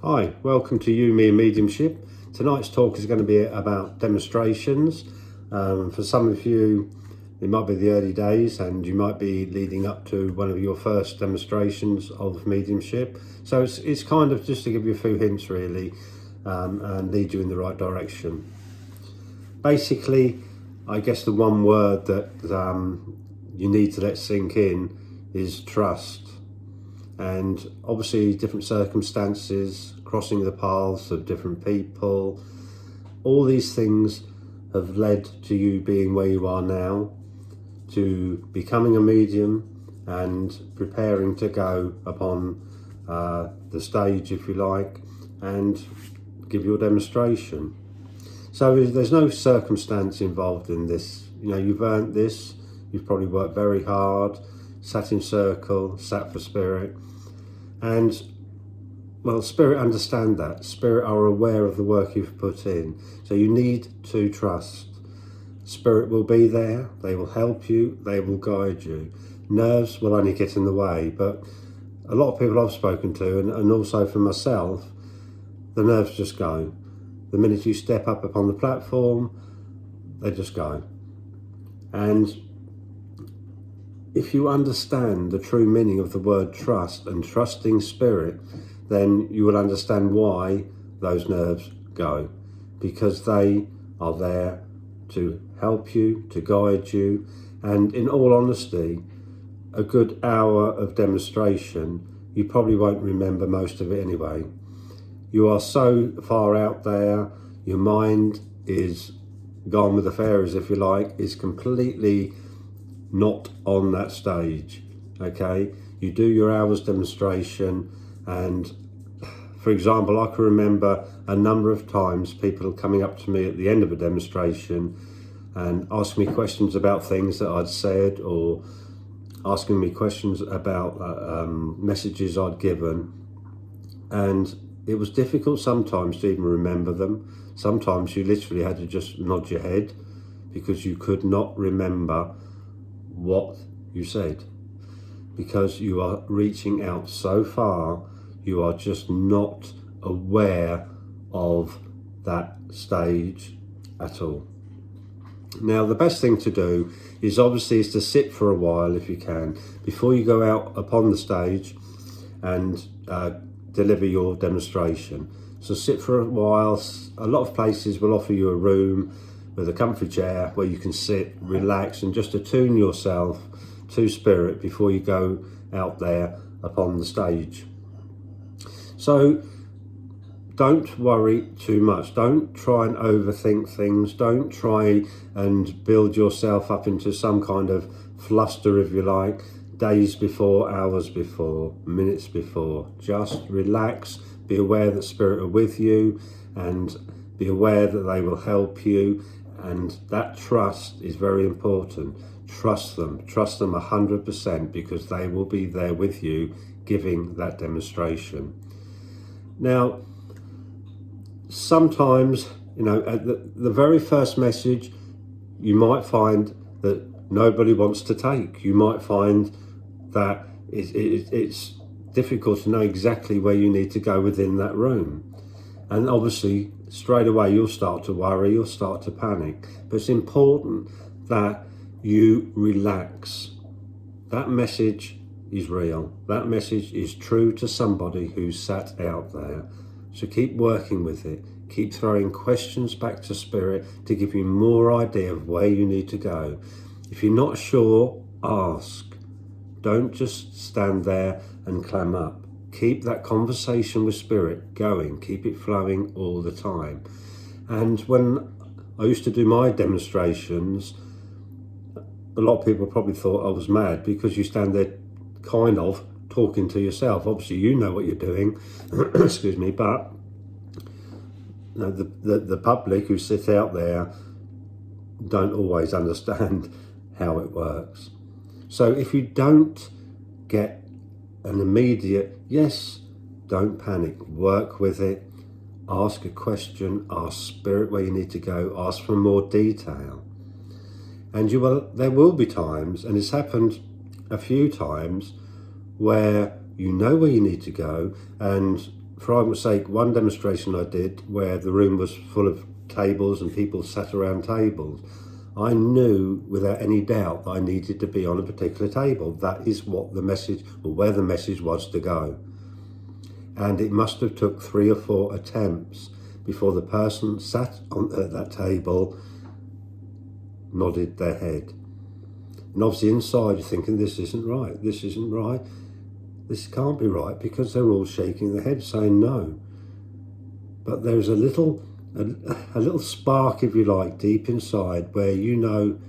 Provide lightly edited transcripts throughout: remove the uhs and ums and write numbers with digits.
Hi, welcome to You, Me and Mediumship. Tonight's talk is going to be about demonstrations. For some of you, it might be the early days and you might be leading up to one of your first demonstrations of mediumship. So it's kind of just to give you a few hints really and lead you in the right direction. Basically, I guess the one word that you need to let sink in is trust. And obviously different circumstances, crossing the paths of different people, all these things have led to you being where you are now, to becoming a medium and preparing to go upon the stage, if you like, and give your demonstration. So there's no circumstance involved in this. You know, you've earned this, you've probably worked very hard, sat in circle, sat for spirit, and well, spirit understand that. Spirit are aware of the work you've put in, so you need to trust. Spirit will be there, they will help you, they will guide you. Nerves will only get in the way, but a lot of people I've spoken to, and also for myself, the nerves just go. The minute you step up upon the platform, they just go. And if you understand the true meaning of the word trust and trusting spirit, then you will understand why those nerves go. Because they are there to help you, to guide you. And in all honesty, a good hour of demonstration, you probably won't remember most of it anyway. You are so far out there, your mind is gone with the fairies, if you like, is completely not on that stage. Okay, you do your hour's demonstration, and for example, I can remember a number of times people coming up to me at the end of a demonstration and asking me questions about things that I'd said, or asking me questions about messages I'd given, and it was difficult sometimes to even remember them. Sometimes you literally had to just nod your head because you could not remember what you said, because you are reaching out so far, you are just not aware of that stage at all. Now, the best thing to do is obviously to sit for a while if you can before you go out upon the stage and deliver your demonstration. So sit for a while. A lot of places will offer you a room with a comfy chair where you can sit, relax, and just attune yourself to spirit before you go out there upon the stage. So don't worry too much. Don't try and overthink things. Don't try and build yourself up into some kind of fluster, if you like, days before, hours before, minutes before. Just relax, be aware that spirit are with you, and be aware that they will help you. And that trust is very important. Trust them 100%, because they will be there with you giving that demonstration. Now, sometimes, you know, at the very first message, you might find that nobody wants to take. You might find that it's difficult to know exactly where you need to go within that room. And obviously, straight away, you'll start to worry, you'll start to panic. But it's important that you relax. That message is real. That message is true to somebody who's sat out there. So keep working with it. Keep throwing questions back to spirit to give you more idea of where you need to go. If you're not sure, ask. Don't just stand there and clam up. Keep that conversation with spirit going. Keep it flowing all the time. And when I used to do my demonstrations, a lot of people probably thought I was mad, because you stand there kind of talking to yourself. Obviously, you know what you're doing, excuse me, but you know, the public who sit out there don't always understand how it works. So if you don't get an immediate yes, don't panic, work with it, ask a question, ask spirit where you need to go, ask for more detail. And there will be times, and it's happened a few times, where you know where you need to go, and for argument's sake, one demonstration I did where the room was full of tables and people sat around tables, I knew without any doubt that I needed to be on a particular table. That is what the message, or where the message was to go. And it must have took 3 or 4 attempts before the person sat at that table nodded their head. And obviously inside you're thinking, this isn't right, this isn't right, this can't be right, because they're all shaking their head saying no. But there's a little spark, if you like, deep inside where you know,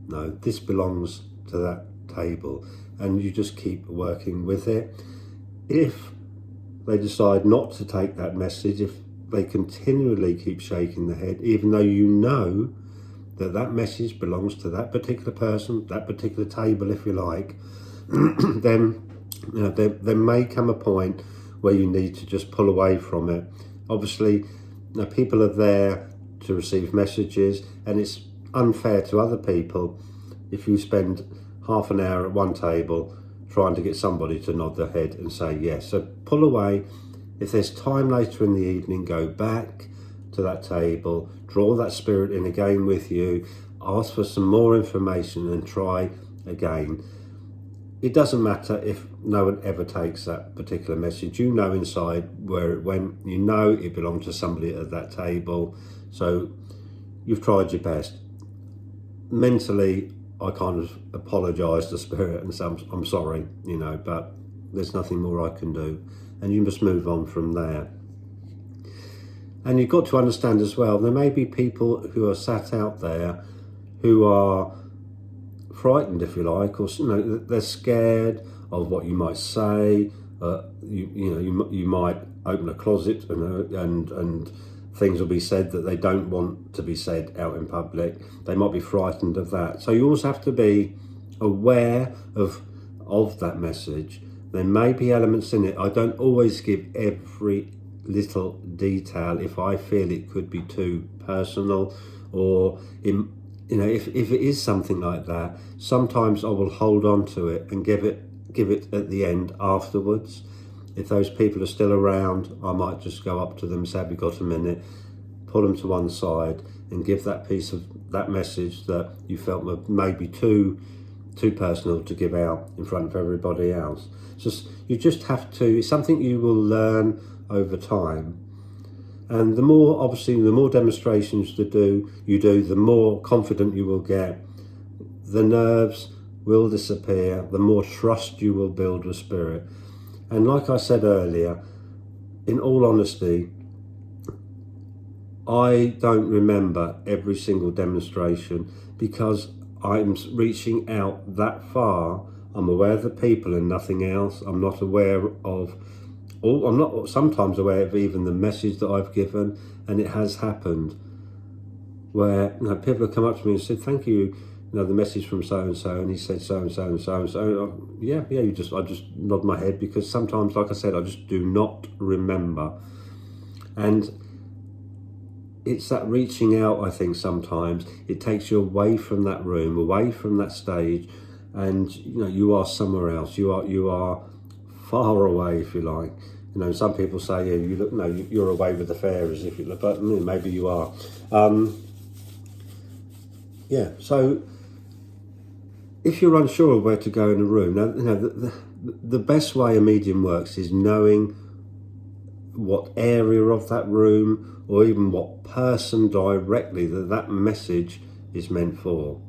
no, this belongs to that table, and you just keep working with it. If they decide not to take that message, if they continually keep shaking their head, even though you know that that message belongs to that particular person, that particular table, if you like, then there may come a point where you need to just pull away from it. Obviously, people are there to receive messages, and it's unfair to other people if you spend half an hour at one table trying to get somebody to nod their head and say yes. So pull away. If there's time later in the evening, go back to that table, draw that spirit in again with you, ask for some more information and try again. It doesn't matter if no one ever takes that particular message. You know inside where it went. You know it belonged to somebody at that table. So you've tried your best. Mentally, I kind of apologise to spirit and say, I'm sorry, but there's nothing more I can do. And you must move on from there. And you've got to understand as well, there may be people who are sat out there who are frightened, if you like, or they're scared of what you might say. You might open a closet and things will be said that they don't want to be said out in public. They might be frightened of that. So you always have to be aware of that message. There may be elements in it. I don't always give every little detail if I feel it could be too personal, or if it is something like that, sometimes I will hold on to it and give it at the end afterwards. If those people are still around, I might just go up to them, say, have you got a minute, pull them to one side and give that piece of that message that you felt was maybe too personal to give out in front of everybody else. You just have to, it's something you will learn over time. And the more demonstrations you do, the more confident you will get. The nerves will disappear, the more trust you will build with spirit. And like I said earlier, in all honesty, I don't remember every single demonstration because I'm reaching out that far. I'm aware of the people and nothing else. I'm not sometimes aware of even the message that I've given, and it has happened where people have come up to me and said, thank you, the message from so and so, and he said so and so and so and so. I just nod my head because sometimes, like I said, I just do not remember. And it's that reaching out, I think sometimes it takes you away from that room, away from that stage, and you are somewhere else. You are far away, if you like. Some people say, you're away with the fairies, if you look, but maybe you are. So if you're unsure of where to go in a room, now, the best way a medium works is knowing what area of that room, or even what person directly that message is meant for.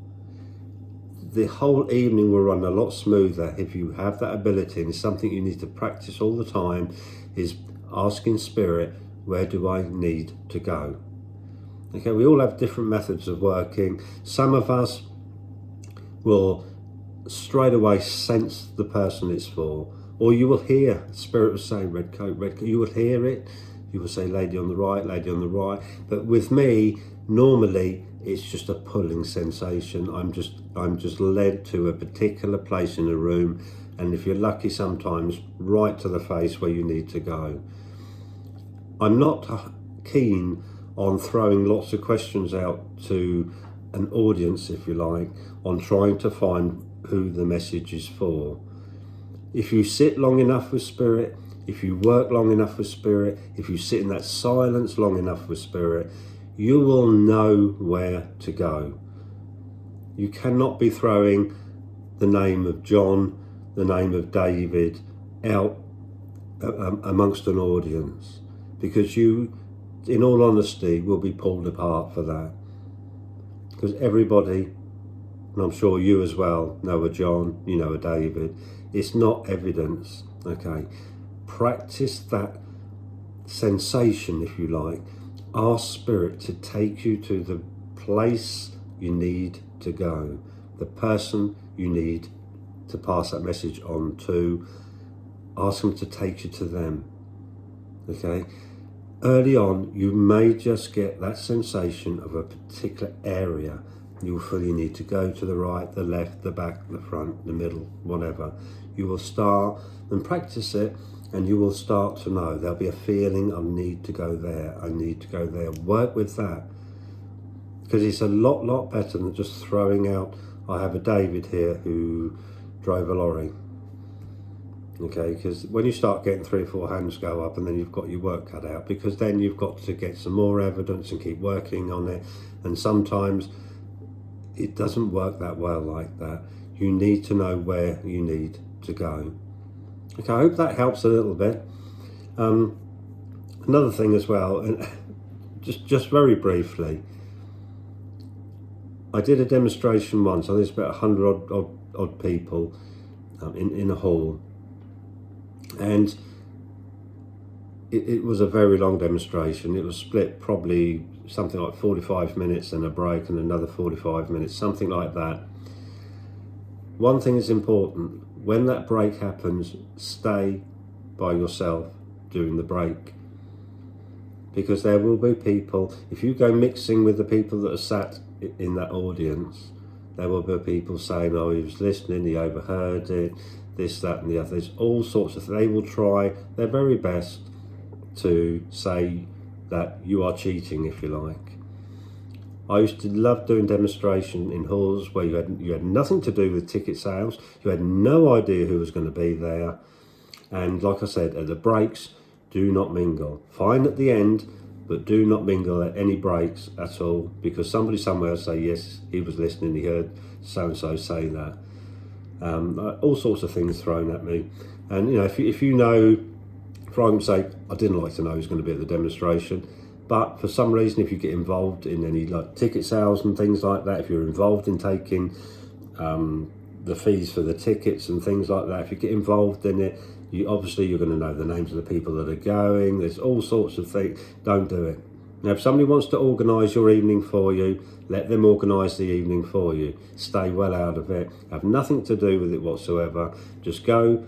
The whole evening will run a lot smoother if you have that ability, and it's something you need to practice all the time, is asking spirit, where do I need to go? Okay, we all have different methods of working. Some of us will straight away sense the person it's for, or you will hear spirit will say red coat, you will hear it, you will say lady on the right, but with me normally it's just a pulling sensation. I'm just led to a particular place in a room, and if you're lucky sometimes right to the face where you need to go. I'm not keen on throwing lots of questions out to an audience, if you like, on trying to find who the message is for. If you sit long enough with spirit, if you work long enough with spirit, if you sit in that silence long enough with spirit, you will know where to go. You cannot be throwing the name of John, the name of David out amongst an audience, because you, in all honesty, will be pulled apart for that. Because everybody, and I'm sure you as well, know a John, you know a David. It's not evidence, okay? Practice that sensation, if you like. Ask spirit to take you to the place you need to go, the person you need to pass that message on to. Ask them to take you to them, okay? Early on, you may just get that sensation of a particular area. You will feel you need to go to the right, the left, the back, the front, the middle, whatever. You will start and practice it, and you will start to know. There'll be a feeling, I need to go there, I need to go there. Work with that, because it's a lot better than just throwing out, I have a David here who drove a lorry. Okay, because when you start getting 3 or 4 hands go up, and then you've got your work cut out, because then you've got to get some more evidence and keep working on it, and sometimes it doesn't work that well like that. You need to know where you need to go. Okay, I hope that helps a little bit. Another thing as well, and just very briefly, I did a demonstration once. I think it's about 100 odd people in a hall, and it was a very long demonstration. It was split probably something like 45 minutes and a break and another 45 minutes, something like that. One thing is important: when that break happens, stay by yourself during the break, because there will be people, if you go mixing with the people that are sat in that audience, there will be people saying, oh, he was listening, he overheard it, this, that and the other. There's all sorts of things. They will try their very best to say that you are cheating, if you like. I used to love doing demonstration in halls where you had nothing to do with ticket sales. You had no idea who was going to be there. And like I said, at the breaks, do not mingle. Fine at the end, but do not mingle at any breaks at all, because somebody somewhere will say, yes, he was listening, he heard so-and-so say that. All sorts of things thrown at me. And, you know, if you know, for argument's sake, I didn't like to know who's going to be at the demonstration, but for some reason, if you get involved in any like ticket sales and things like that, if you're involved in taking the fees for the tickets and things like that, if you get involved in it, you're going to know the names of the people that are going. There's all sorts of things. Don't do it. Now, if somebody wants to organise your evening for you, let them organise the evening for you. Stay well out of it. Have nothing to do with it whatsoever. Just go,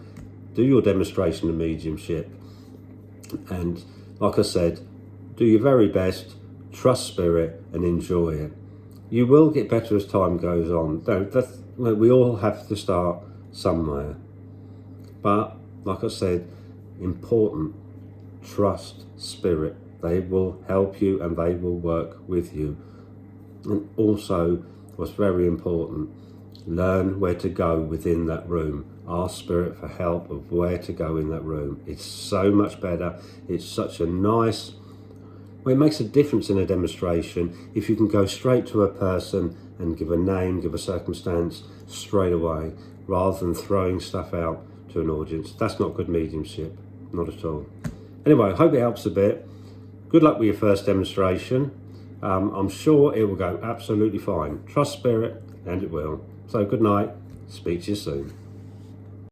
do your demonstration of mediumship, and like I said, do your very best, trust spirit and enjoy it. You will get better as time goes on. We all have to start somewhere. But like I said, important, trust spirit. They will help you and they will work with you. And also, what's very important, learn where to go within that room. Ask spirit for help of where to go in that room. It's so much better. It's such a nice, well, it makes a difference in a demonstration if you can go straight to a person and give a name, give a circumstance straight away, rather than throwing stuff out to an audience. That's not good mediumship, not at all. Anyway, I hope it helps a bit. Good luck with your first demonstration. I'm sure it will go absolutely fine. Trust spirit and it will. So good night. Speak to you soon.